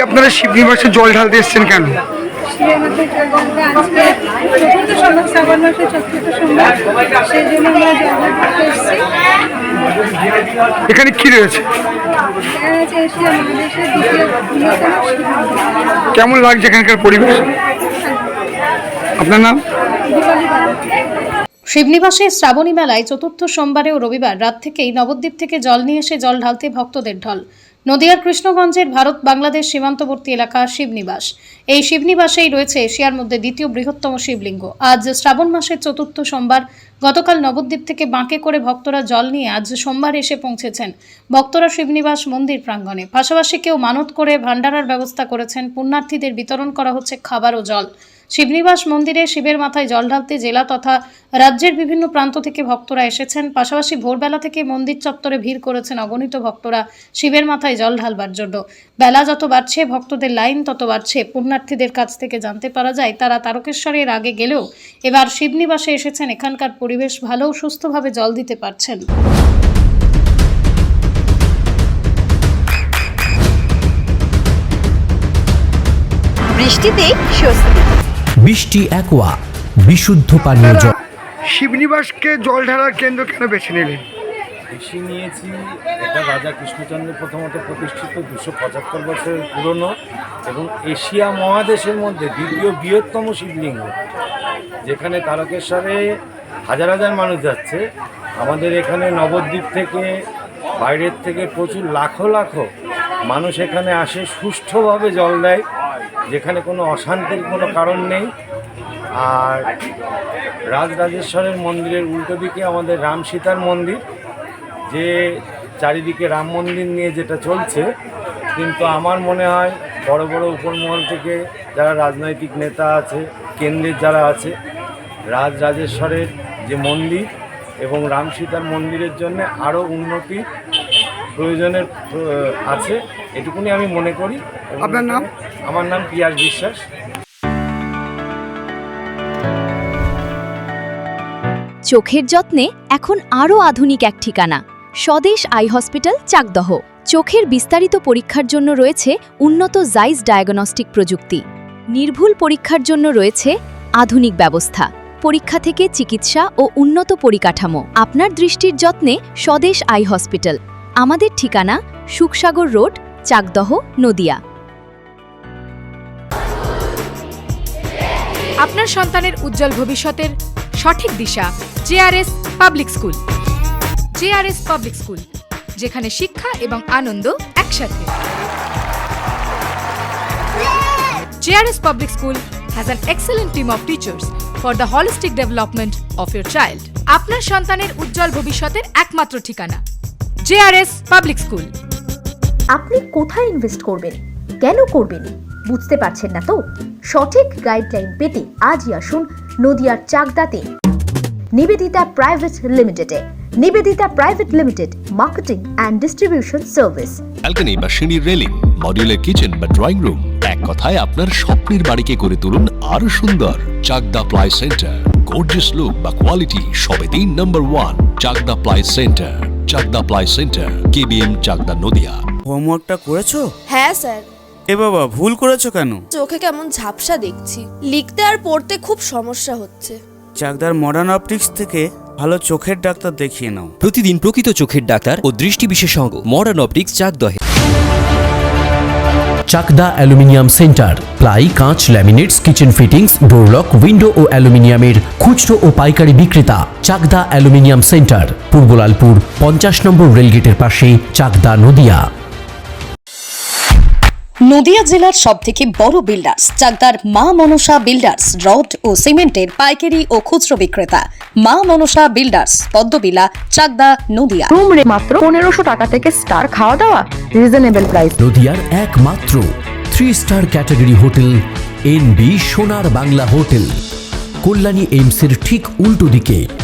আপনারা শিবনিবাসে জল ঢালতে এসেছেন কেন? এখানে কি রয়েছে? কেমন লাগছে এখানকার পরিবেশ? আপনার নাম? শিবনিবাসে শ্রাবণী মেলায় চতুর্থ সোমবারে ও রবিবার রাত থেকেই নবদ্বীপ থেকে জল নিয়ে এসে জল ঢালতে ভক্তদের ঢল। নদিয়ার কৃষ্ণগঞ্জের ভারত বাংলাদেশ সীমান্তবর্তী এলাকা শিবনিবাস। এই শিবনিবাসেই রয়েছে এশিয়ার মধ্যে দ্বিতীয় বৃহত্তম শিবলিঙ্গ। আজ শ্রাবণ মাসের চতুর্থ সোমবার। গতকাল নবদ্বীপ থেকে বাঁকে করে ভক্তরা জল নিয়ে আজ সোমবার এসে পৌঁছেছেন ভক্তরা শিবনিবাস মন্দির প্রাঙ্গণে। পাশাপাশি কেউ মানত করে ভান্ডারার ব্যবস্থা করেছেন। পুণ্যার্থীদের বিতরণ করা হচ্ছে খাবার ও জল। শিবনিবাস মন্দিরে শিবের মাথায় জল ঢালতে জেলা তথা রাজ্যের বিভিন্ন প্রান্ত থেকে ভক্তরা এসেছেন। পাশাপাশি ভোরবেলা থেকে মন্দির চত্বরে ভিড় করেছেন অগণিত ভক্তরা শিবের মাথায় জল ঢালবার জন্য। বেলা যত বাড়ছে ভক্তদের লাইন তত বাড়ছে। পুণ্যার্থীদের কাছ থেকে জানতে পারা যায় তারা তারকেশ্বরের আগে গেলেও এবার শিবনিবাসে এসেছেন। এখানকার পরিবেশ ভালো ও সুস্থভাবে জল দিতে পারছেন। বৃষ্টিতে স্বস্তি। বৃষ্টি অ্যাকোয়া বিশুদ্ধ পানীয় জল। শিবনিবাসকে জল ঢালার কেন্দ্র কেন বেছে নিলেন? বেশি নিয়েছি, এটা রাজা কৃষ্ণচন্দ্র প্রথমত প্রতিষ্ঠিত 275 বছরের পুরনো এবং এশিয়া মহাদেশের মধ্যে দ্বিতীয় বৃহত্তম শিবলিঙ্গ, যেখানে তারকেশ্বরে হাজার হাজার মানুষ যাচ্ছে। আমাদের এখানে নবদ্বীপ থেকে বাইরের থেকে প্রচুর লাখো লাখো মানুষ এখানে আসে, সুষ্ঠুভাবে জল দেয়, যেখানে কোনো অশান্তির কোনো কারণ নেই। আর রাজরাজেশ্বরের মন্দিরের উল্টো দিকে আমাদের রাম সীতার মন্দির, যে চারিদিকে রাম মন্দির নিয়ে যেটা চলছে। কিন্তু আমার মনে হয় বড় বড় উপরমহল থেকে যারা রাজনৈতিক নেতা আছে, কেন্দ্রের যারা আছে, রাজরাজেশ্বরের যে মন্দির এবং রাম সীতার মন্দিরের জন্য আরও উন্নতির প্রয়োজনের আছে, এটুকুনি আমি মনে করি। আপনার নাম? আমার নাম পিয়াস বিশ্বাস। চোখের যত্নে এখন আরও আধুনিক এক ঠিকানা, স্বদেশ আই হসপিটাল, চাকদহ। চোখের বিস্তারিত পরীক্ষার জন্য রয়েছে উন্নত জাইস ডায়াগনস্টিক প্রযুক্তি। নির্ভুল পরীক্ষার জন্য রয়েছে আধুনিক ব্যবস্থা, পরীক্ষা থেকে চিকিৎসা ও উন্নত পরিকাঠামো। আপনার দৃষ্টির যত্নে স্বদেশ আই হসপিটাল। আমাদের ঠিকানা সুখসাগর রোড, চাকদহ, নদিয়া। আপনার সন্তানের উজ্জ্বল ভবিষ্যতের সঠিক দিশা JRS public school. JRS public school, যেখানে শিক্ষা এবং আনন্দ একসাথে। JRS public school has an excellent team of teachers for the holistic development of your child. আপনার সন্তানের উজ্জ্বল ভবিষ্যতের একমাত্র ঠিকানা জেআরএস পাবলিক স্কুল। আপনি কোথায় ইনভেস্ট করবেন, কেন করবেন, বুঝতে পারছেন না তো? সঠিক গাইডলাইন পেতে আজই আসুন নদিয়ার চাকদাতে নিবেদিতা প্রাইভেট লিমিটেডে। Nivedita private limited, marketing and distribution service. Balcony বা সিঁড়ির রেলিং, মডিউলার কিচেন বা ড্রয়িং রুম, এক কথায় আপনার স্বপ্নের বাড়িকে করে তুলুন আরো সুন্দর। Chakdah ply centre, gorgeous look বা কোয়ালিটি সবে 3 নম্বর 1 Chakdah ply centre. Chakdah ply centre, KBM, Chakdah, Nadia. হোমওয়ার্কটা করেছো? হ্যাঁ স্যার। এ বাবা, ভুল করেছো কেন? চোখে কেমন ঝাপসা দেখছি, লিখতে আর পড়তে খুব সমস্যা হচ্ছে। চাকদার মডার্ন অপটিক্স থেকে ভালো চোখের ডাক্তার দেখিয়ে নাও। প্রতিদিন প্রকৃত চোখের ডাক্তার ও দৃষ্টি বিশেষজ্ঞ মডার্ন অপটিক্স, চাকদহে। চাকদা অ্যালুমিনিয়াম সেন্টার, প্লাই, কাঁচ, laminates, kitchen fittings, door lock, window ও অ্যালুমিনিয়ামের খুচরো ও পাইকারি বিক্রেতা। চাকদা অ্যালুমিনিয়াম সেন্টার, পূর্বলালপুর 50 নম্বর রেলগেটের পাশে, চাকদা, নদিয়া। নদিয়া জেলার সবথেকে বড় বিল্ডার্স চাকদার মা মনসা বিল্ডার্স, রড ও সিমেন্টের পাইকারি ও খুচরো বিক্রেতা। মা মনসা বিল্ডার্স, পদ্মবিলা, চাকদা, নদিয়া। রুম রে মাত্র 1500 টাকা থেকে স্টার, খাওয়া দাওয়া রিজনেবল প্রাইস। নদিয়ার একমাত্র 3 স্টার ক্যাটাগরি হোটেল NB সোনার বাংলা হোটেল, কল্যাণী এইমসের ঠিক উল্টো দিকে,